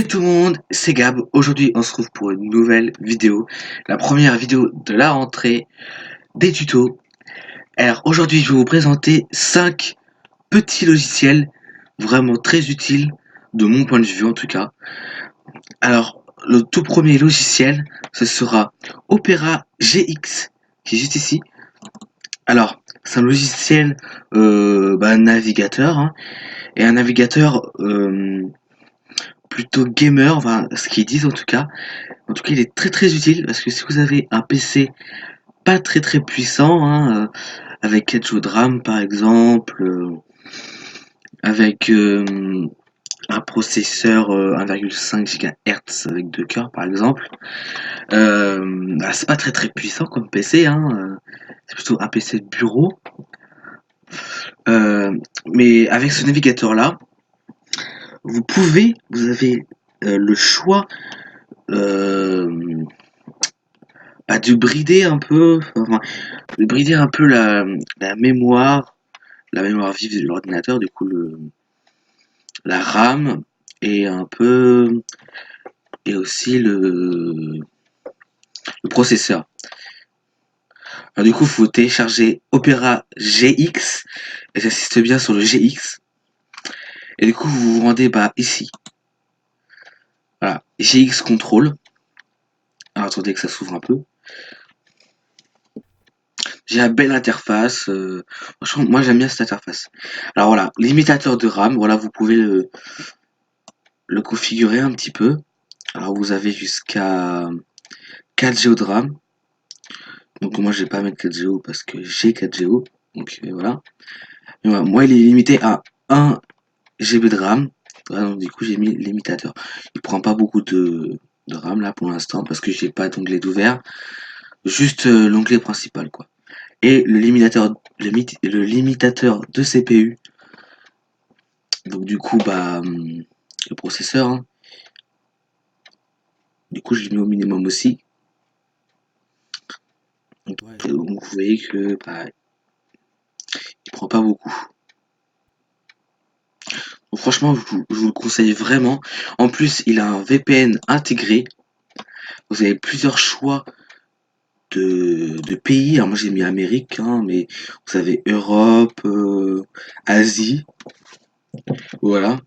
Tout le monde, c'est Gab. Aujourd'hui, on se retrouve pour une nouvelle vidéo. La première vidéo de la rentrée des tutos. Alors aujourd'hui, je vais vous présenter 5 petits logiciels vraiment très utiles, de mon point de vue en tout cas. Alors, le tout premier logiciel, ce sera Opera GX, qui est juste ici. Alors, c'est un logiciel navigateur, hein, et un navigateur plutôt gamer, enfin, ce qu'ils disent en tout cas. En tout cas, il est très très utile parce que si vous avez un PC pas très très puissant, hein, avec 4 jeux de RAM par exemple, avec un processeur 1,5 GHz avec 2 cœurs par exemple, c'est pas très très puissant comme PC, hein, c'est plutôt un PC de bureau. Euh, mais avec ce navigateur là, vous avez le choix euh, de brider un peu, enfin, de brider un peu la mémoire, la mémoire vive de l'ordinateur, du coup la RAM et un peu et aussi le processeur. Alors du coup, il faut télécharger Opera GX et ça insiste bien sur le GX. Et du coup, vous vous rendez ici. Voilà, GX Control. Alors attendez que ça s'ouvre un peu. J'ai la belle interface. Franchement, moi j'aime bien cette interface. Alors voilà, limitateur de RAM. Voilà, vous pouvez le configurer un petit peu. Alors vous avez jusqu'à 4 Go de RAM. Donc moi je vais pas mettre 4 Go parce que j'ai 4 Go. Donc voilà. Et voilà. Moi il est limité à 1 GB de RAM. Voilà, donc du coup j'ai mis limitateur. Il prend pas beaucoup de RAM là pour l'instant parce que j'ai pas d'onglet d'ouvert. Juste l'onglet principal quoi. Et le limitateur de CPU. Donc du coup le processeur, hein. Du coup je l'ai mis au minimum aussi. Donc vous voyez que il prend pas beaucoup. Donc, franchement, je vous le conseille vraiment. En plus, il a un VPN intégré. Vous avez plusieurs choix de pays. Alors moi j'ai mis Amérique, hein, mais vous avez Europe, Asie, voilà.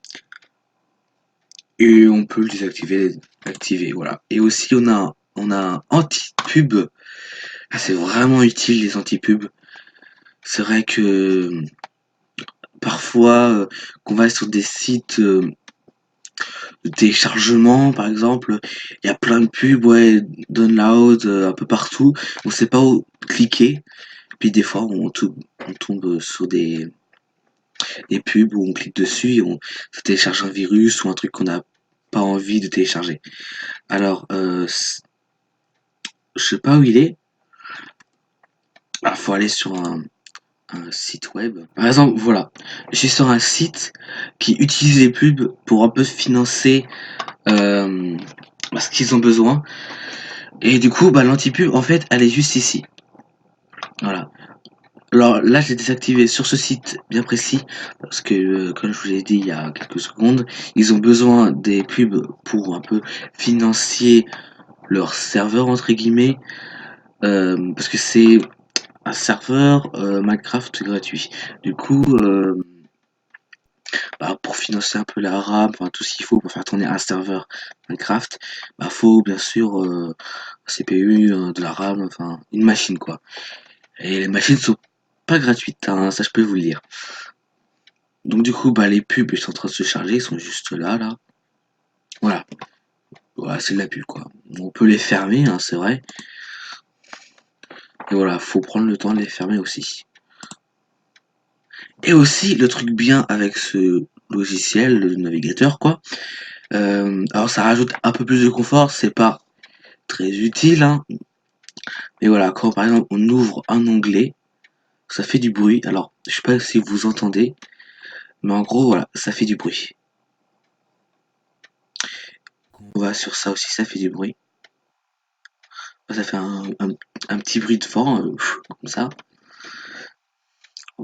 Et on peut le désactiver, activer, voilà. Et aussi on a un anti-pub. Ah, c'est vraiment utile les anti-pubs. C'est vrai que parfois qu'on va sur des sites de téléchargement par exemple, il y a plein de pubs, ouais, download un peu partout, on sait pas où cliquer, puis des fois on tombe sur des pubs où on clique dessus et on ça télécharge un virus ou un truc qu'on n'a pas envie de télécharger. Alors, je sais pas où il est, il faut aller sur un site web. Par exemple, voilà, je suis sur un site qui utilise les pubs pour un peu financer euh, ce qu'ils ont besoin. Et du coup, l'anti-pub, en fait, elle est juste ici. Voilà. Alors là, j'ai désactivé sur ce site bien précis parce que, comme je vous l'ai dit il y a quelques secondes, ils ont besoin des pubs pour un peu financer leur serveur entre guillemets, parce que c'est un serveur Minecraft gratuit. Du coup, pour financer un peu la RAM, enfin tout ce qu'il faut pour faire tourner un serveur Minecraft, faut bien sûr un CPU, de la RAM, enfin une machine quoi. Et les machines sont pas gratuites, hein, ça je peux vous le dire. Donc du coup, les pubs ils sont en train de se charger, ils sont juste là, là. Voilà, voilà c'est de la pub quoi. On peut les fermer, hein, c'est vrai. Et voilà, faut prendre le temps de les fermer aussi. Et aussi, le truc bien avec ce logiciel, le navigateur quoi, alors ça rajoute un peu plus de confort, c'est pas très utile, hein. Mais voilà, quand par exemple on ouvre un onglet, ça fait du bruit. Alors, je sais pas si vous entendez, mais en gros, voilà, ça fait du bruit. On va sur ça aussi, ça fait du bruit. Ça fait un petit bruit de vent, comme ça.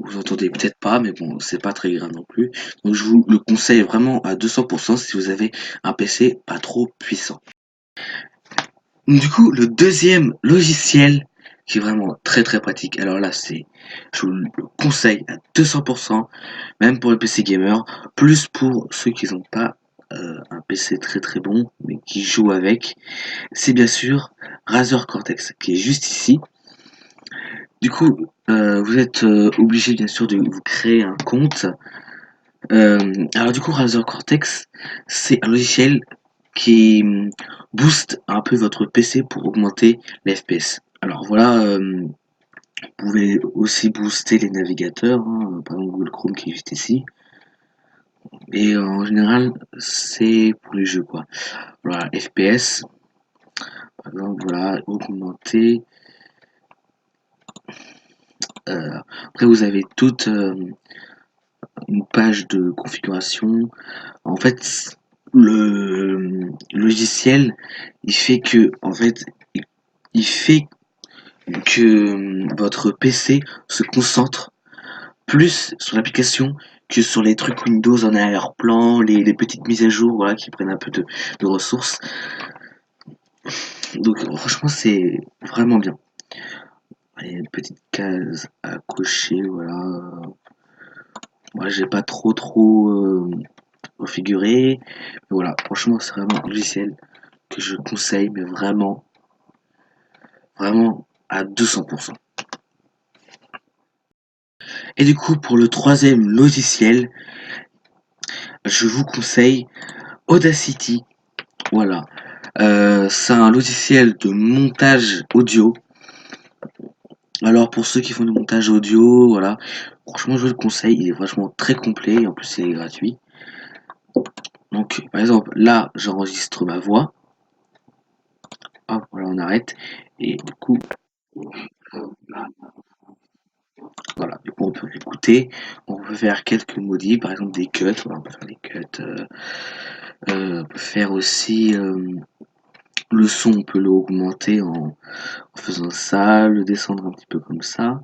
Vous entendez peut-être pas, mais bon, c'est pas très grave non plus. Donc je vous le conseille vraiment à 200% si vous avez un PC pas trop puissant. Du coup, le deuxième logiciel qui est vraiment très très pratique, alors là je vous le conseille à 200%, même pour les PC gamers, plus pour ceux qui n'ont pas un PC très très bon, mais qui jouent avec, c'est bien sûr Razer Cortex, qui est juste ici. Du coup, vous êtes obligé bien sûr de vous créer un compte. Alors du coup, Razer Cortex, c'est un logiciel qui booste un peu votre PC pour augmenter les FPS. Alors voilà, vous pouvez aussi booster les navigateurs, hein, par exemple Google Chrome qui est juste ici. Et en général, c'est pour les jeux quoi. Voilà, FPS, par exemple, voilà, augmenter. Après, vous avez toute une page de configuration. En fait, le logiciel, il fait que, en fait, il fait que votre PC se concentre plus sur l'application que sur les trucs Windows en arrière-plan, les petites mises à jour, voilà, qui prennent un peu de ressources. Donc, franchement, c'est vraiment bien. Il y a une petite case à cocher, voilà. Moi, j'ai pas trop configuré. Mais voilà, franchement, c'est vraiment un logiciel que je conseille, mais vraiment à 200%. Et du coup, pour le troisième logiciel, je vous conseille Audacity. Voilà. C'est un logiciel de montage audio. Alors pour ceux qui font du montage audio, voilà, franchement je le conseille, il est franchement très complet et en plus il est gratuit. Donc par exemple là j'enregistre ma voix, hop voilà on arrête et du coup voilà, du coup on peut l'écouter, on peut faire quelques modifs, par exemple des cuts, voilà, on peut faire des cuts, on peut faire aussi le son, on peut l'augmenter en faisant ça, le descendre un petit peu comme ça.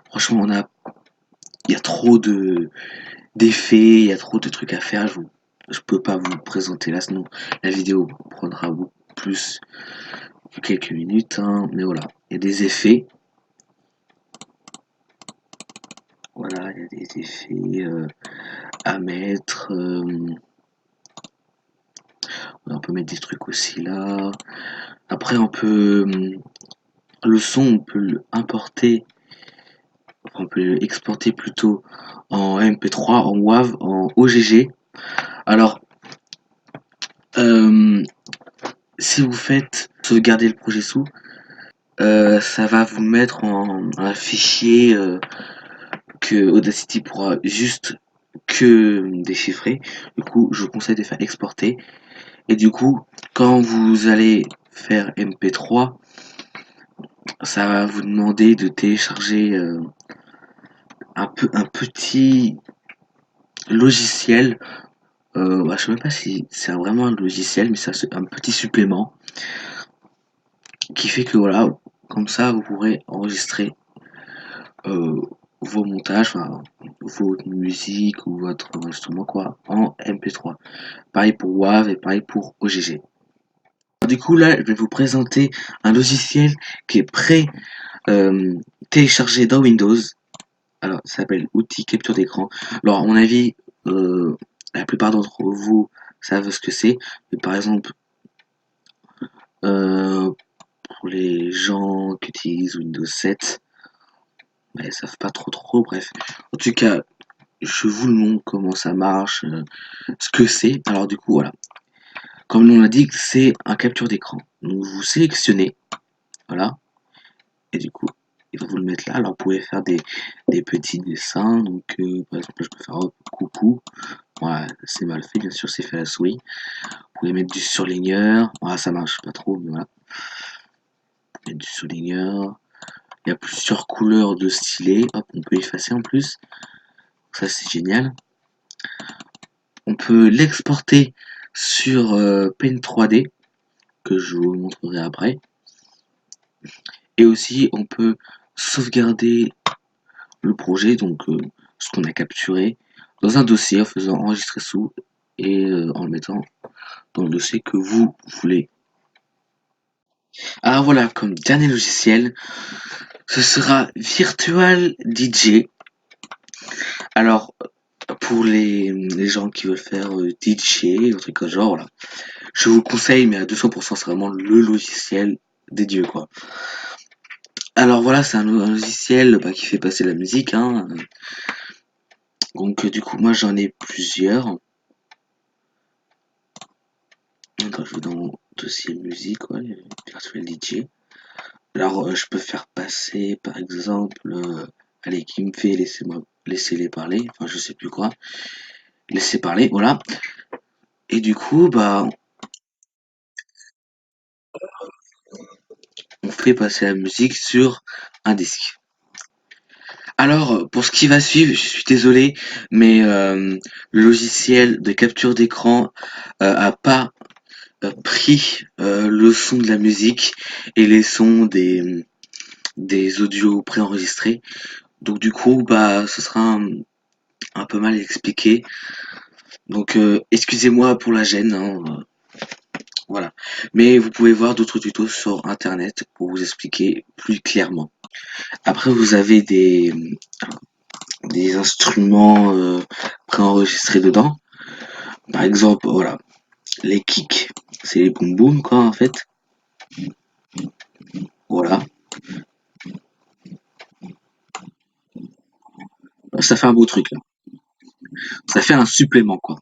Franchement il y a trop d'effets, il y a trop de trucs à faire, je peux pas vous présenter là, sinon la vidéo prendra beaucoup plus que quelques minutes, hein, mais voilà, il y a des effets, voilà, il y a des effets à mettre, on peut mettre des trucs aussi là, après on peut, le son, on peut le importer, enfin, on peut le exporter plutôt en MP3, en WAV, en OGG, alors, euh, si vous faites sauvegarder le projet sous, ça va vous mettre en un fichier que Audacity pourra juste que déchiffrer. Du coup, je vous conseille de faire exporter. Et du coup, quand vous allez faire MP3, ça va vous demander de télécharger un petit logiciel. Bah, je sais même pas si c'est vraiment un logiciel, mais c'est un petit supplément qui fait que voilà, comme ça, vous pourrez enregistrer euh, vos montages, enfin, votre musique ou votre instrument quoi, en MP3. Pareil pour WAV et pareil pour OGG. Du coup là, je vais vous présenter un logiciel qui est prêt téléchargé dans Windows. Alors, ça s'appelle Outil capture d'écran. Alors, à mon avis, la plupart d'entre vous savent ce que c'est. Mais par exemple, euh, pour les gens qui utilisent Windows 7, bah, ils savent pas trop. Bref, en tout cas, je vous le montre comment ça marche, ce que c'est. Alors du coup, voilà. Comme l'on l'indique, c'est un capture d'écran. Donc vous sélectionnez, voilà, et du coup, il va vous le mettre là. Alors vous pouvez faire des petits dessins. Donc par exemple, là, je peux faire hop, coucou. Voilà, c'est mal fait, bien sûr, c'est fait à la souris. Vous pouvez mettre du surligneur. Voilà, ça marche pas trop, mais voilà. Vous pouvez mettre du surligneur. Il y a plusieurs couleurs de stylets. Hop, on peut effacer en plus. Ça, c'est génial. On peut l'exporter sur Paint 3D, que je vous montrerai après. Et aussi, on peut sauvegarder le projet, donc ce qu'on a capturé, dans un dossier en faisant enregistrer sous et en le mettant dans le dossier que vous voulez. Alors voilà, comme dernier logiciel, ce sera Virtual DJ. Alors, pour les gens qui veulent faire DJ, un truc comme genre, voilà. Je vous conseille, mais à 200%, c'est vraiment le logiciel des dieux, quoi. Alors voilà, c'est un logiciel qui fait passer la musique, hein. Donc du coup, moi j'en ai plusieurs. Quand je vais dans mon dossier musique, ouais, Virtual DJ. Alors je peux faire passer, par exemple, allez, qui me fait laissez-les parler, enfin je sais plus quoi. Laisser parler, voilà. Et du coup, on fait passer la musique sur un disque. Alors, pour ce qui va suivre, je suis désolé, mais le logiciel de capture d'écran a pas pris le son de la musique et les sons des audios préenregistrés. Donc du coup, ce sera un peu mal expliqué. Donc excusez-moi pour la gêne, hein, voilà. Mais vous pouvez voir d'autres tutos sur internet pour vous expliquer plus clairement. Après, vous avez des instruments préenregistrés dedans. Par exemple, voilà, les kicks, c'est les boum boum quoi en fait. Voilà, ça fait un beau truc là. Ça fait un supplément quoi.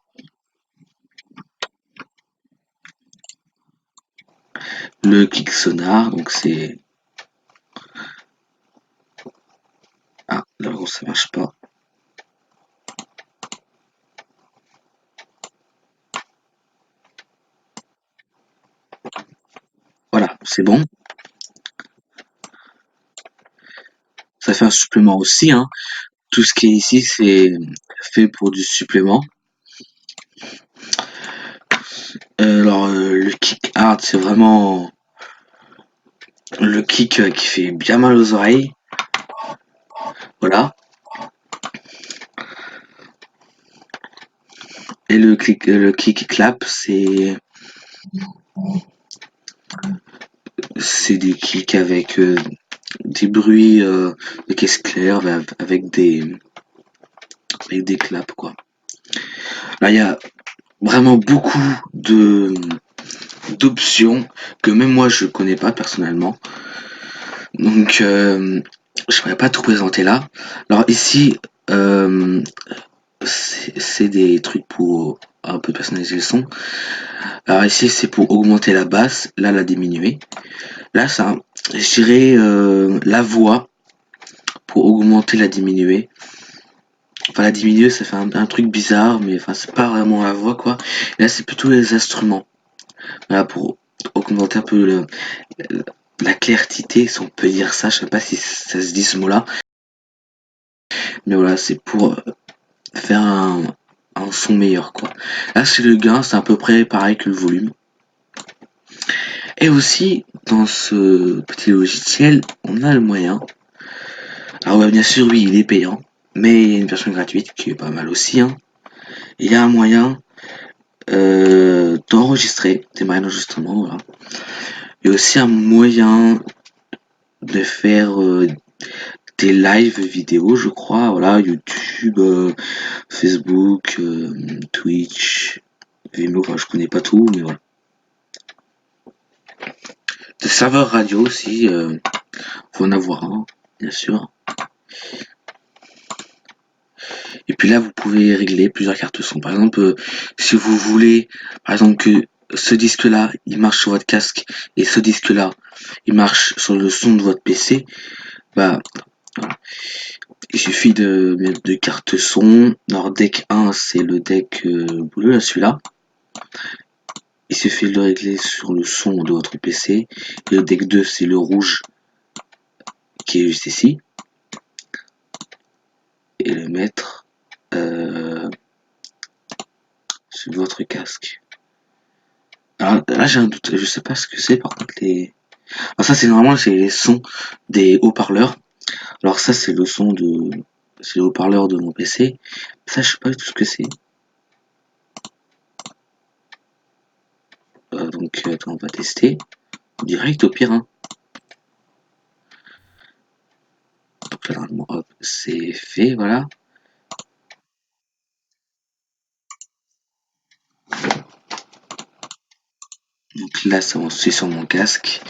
Le kick sonar, donc c'est... Ah, là ça marche pas. Voilà, c'est bon. Ça fait un supplément aussi, hein. Tout ce qui est ici, c'est fait pour du supplément. Le kick hard, c'est vraiment le kick qui fait bien mal aux oreilles. Voilà. Et le kick clap, c'est des kicks avec des bruits de caisse claire avec des claps quoi. Là, il y a vraiment beaucoup de d'options que même moi je connais pas personnellement. Donc je pourrais pas tout présenter là. Alors ici, euh, c'est des trucs pour un peu personnaliser le son. Alors ici c'est pour augmenter la basse, là la diminuer. Là ça, je dirais la voix pour augmenter la diminuer. Enfin la diminuer ça fait un truc bizarre, mais enfin c'est pas vraiment la voix quoi. Là c'est plutôt les instruments. Voilà pour augmenter un peu la clarté, si on peut dire ça. Je sais pas si ça se dit ce mot-là. Mais voilà, c'est pour faire un son meilleur quoi. Là c'est le gain, c'est à peu près pareil que le volume. Et aussi dans ce petit logiciel, on a le moyen. Alors ouais, bien sûr oui, il est payant, mais il y a une version gratuite qui est pas mal aussi. Hein. Il y a un moyen d'enregistrer des moyens d'enregistrement. Voilà. Il y a aussi un moyen de faire des lives vidéo, je crois. Voilà, YouTube, Facebook, Twitch, Vimeo. Enfin, je connais pas tout, mais voilà. Des serveurs radio aussi, faut en avoir un, bien sûr. Et puis là, vous pouvez régler plusieurs cartes son. Par exemple, si vous voulez, par exemple, que ce disque-là, il marche sur votre casque et ce disque-là, il marche sur le son de votre PC, bah, voilà. Il suffit de mettre deux cartes son. Alors, deck 1, c'est le deck bleu, là, celui-là. Il suffit de le régler sur le son de votre PC. Et le deck 2, c'est le rouge qui est juste ici. Et le mettre sur votre casque. Alors là j'ai un doute, je sais pas ce que c'est par contre les. Alors ça c'est normalement c'est les sons des haut-parleurs. Alors ça, c'est le son de... C'est le haut-parleur de mon PC. Ça, je sais pas du tout ce que c'est. Donc, attends, on va tester. Direct au pire, hein. Donc là, normalement, hop, c'est fait, voilà. Donc là, c'est sur mon casque.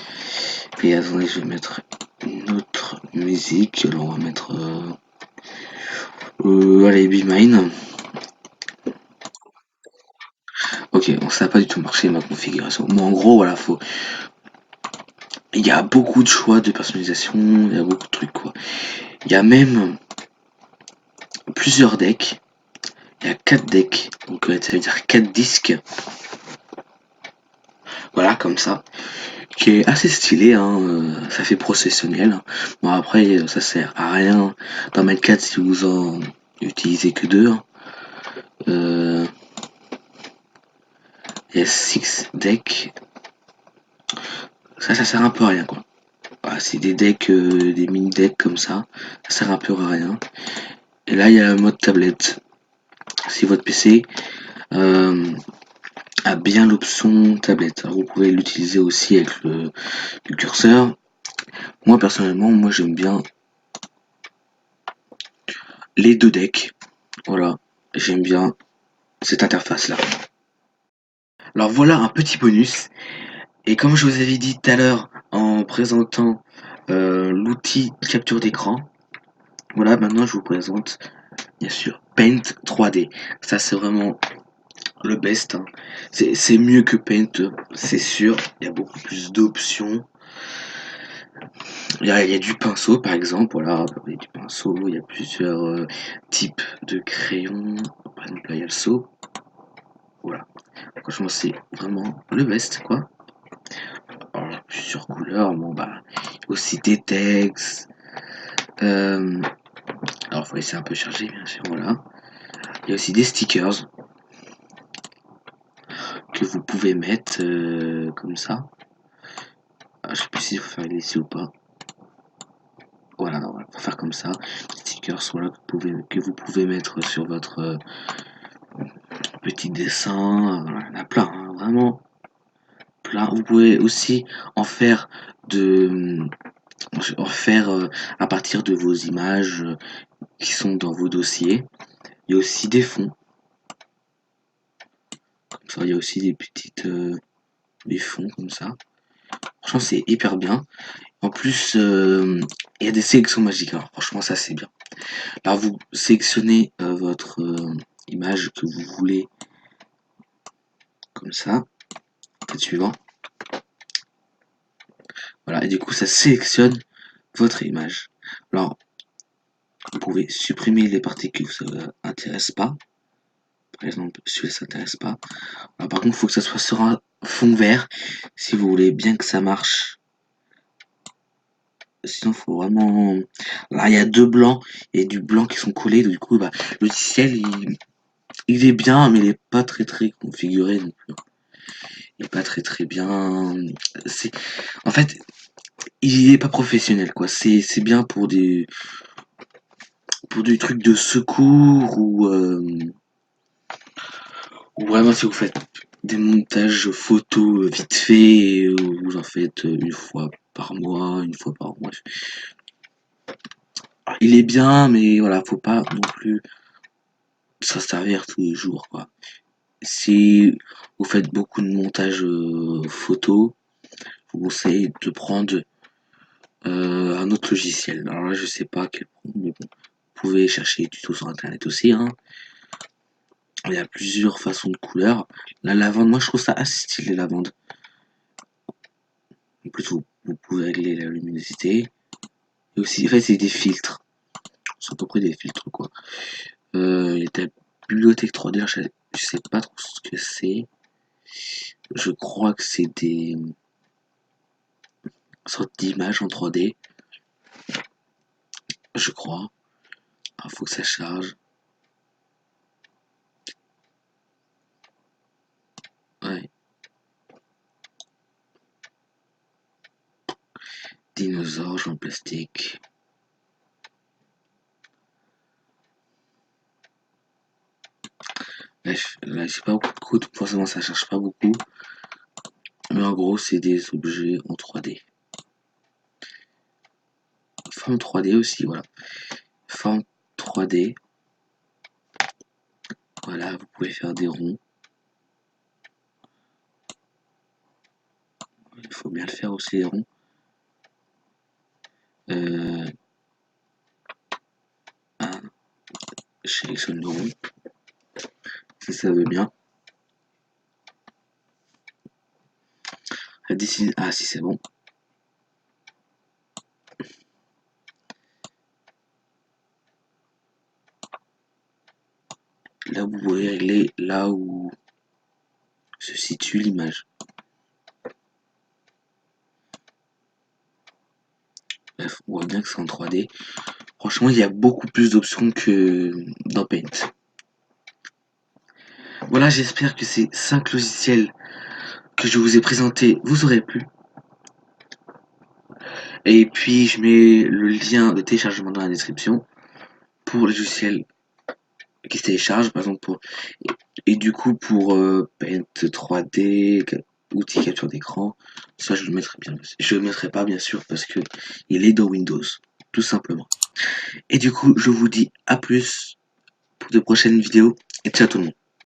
Et attendez, je vais mettre une autre musique. Alors, on va mettre... allez, Be Mine. Ok, bon, ça n'a pas du tout marché ma configuration. Bon, en gros, voilà, faut... Il y a beaucoup de choix de personnalisation, il y a beaucoup de trucs, quoi. Il y a même plusieurs decks. Il y a 4 decks, donc ça veut dire 4 disques. Voilà, comme ça. Qui est assez stylé, hein, ça fait processionnel. Bon, après, ça sert à rien d'en mettre 4 si vous en utilisez que 2. Hein. Euh, il y a 6 decks. Ça sert un peu à rien, quoi. Voilà, c'est des decks, des mini-decks comme ça. Ça sert un peu à rien. Et là, il y a le mode tablette. Si votre PC a bien l'option tablette. Alors, vous pouvez l'utiliser aussi avec le curseur. Moi, personnellement, moi j'aime bien les deux decks. Voilà, j'aime bien cette interface-là. Alors voilà un petit bonus. Et comme je vous avais dit tout à l'heure en présentant l'outil capture d'écran, voilà, maintenant je vous présente bien sûr Paint 3D. Ça c'est vraiment le best. Hein. C'est mieux que Paint, c'est sûr. Il y a beaucoup plus d'options. Il y a du pinceau par exemple, voilà, il y a du pinceau, il y a plusieurs types de crayons. Par exemple là il y a le seau. Voilà. Franchement c'est vraiment le best quoi. Alors, plusieurs couleurs, bon bah aussi des textes. Euh, alors faut laisser un peu charger bien sûr, voilà. Il y a aussi des stickers que vous pouvez mettre comme ça. Ah, je sais plus s'il faut faire ici ou pas. Voilà, non, voilà, faut faire comme ça. Des stickers voilà, que vous pouvez mettre sur votre petit dessin. Il y en a plein, hein, vraiment plein. Vous pouvez aussi en faire de en faire à partir de vos images qui sont dans vos dossiers. Il y a aussi des fonds. Comme ça, il y a aussi des fonds comme ça. Franchement, c'est hyper bien. En plus, il y a des sélections magiques. Alors, franchement, ça c'est bien. Là, vous sélectionnez votre image que vous voulez comme ça. Faites suivant. Voilà, et du coup, ça sélectionne votre image. Alors, vous pouvez supprimer les parties qui vous intéressent pas. Par exemple, celui-là ne s'intéresse pas. Alors, par contre, il faut que ça soit sur un fond vert si vous voulez bien que ça marche. Sinon, faut vraiment. Là, il y a deux blancs et du blanc qui sont collés. Du coup, bah, le logiciel, il est bien, mais il est pas très très configuré non plus. Il est pas très très bien. C'est, en fait, il est pas professionnel, quoi. C'est bien pour des trucs de secours ou vraiment si vous faites des montages photos vite fait, ou vous en faites une fois par mois, une fois par mois. Il est bien, mais voilà, faut pas non plus s'en servir tous les jours, quoi. Si vous faites beaucoup de montage photo, je vous conseille de prendre un autre logiciel. Alors là, je sais pas quel prendre, mais bon, vous pouvez chercher des tutos sur internet aussi. Hein. Il y a plusieurs façons de couleurs. La lavande, moi je trouve ça assez stylé, la lavande. En plus, vous pouvez régler la luminosité. Et aussi, en fait, c'est des filtres. C'est à peu près des filtres, quoi. Il y a la bibliothèque 3D, là, je sais pas trop ce que c'est. Je crois que c'est des sortes d'images en 3D. Je crois. Il faut que ça charge. Ouais. Dinosaures en plastique. Là, j'ai pas beaucoup de code, forcément ça cherche pas beaucoup. Mais en gros, c'est des objets en 3D. Forme 3D aussi, voilà. Forme 3D. Voilà, vous pouvez faire des ronds. Il faut bien le faire aussi, les ronds. Je sélectionne le rond. Si ça veut bien. Ah, si c'est bon. Là, vous pouvez régler là où se situe l'image. Bref, on voit bien que c'est en 3D. Franchement, il y a beaucoup plus d'options que dans Paint. Voilà, j'espère que ces 5 logiciels que je vous ai présentés vous auraient plu. Et puis, je mets le lien de téléchargement dans la description pour les logiciels qui se téléchargent, par exemple pour... Et du coup, pour Paint 3D, outils capture d'écran, ça je le mettrai bien. Je le mettrai pas bien sûr parce que il est dans Windows, tout simplement. Et du coup, je vous dis à plus pour de prochaines vidéos et ciao tout le monde.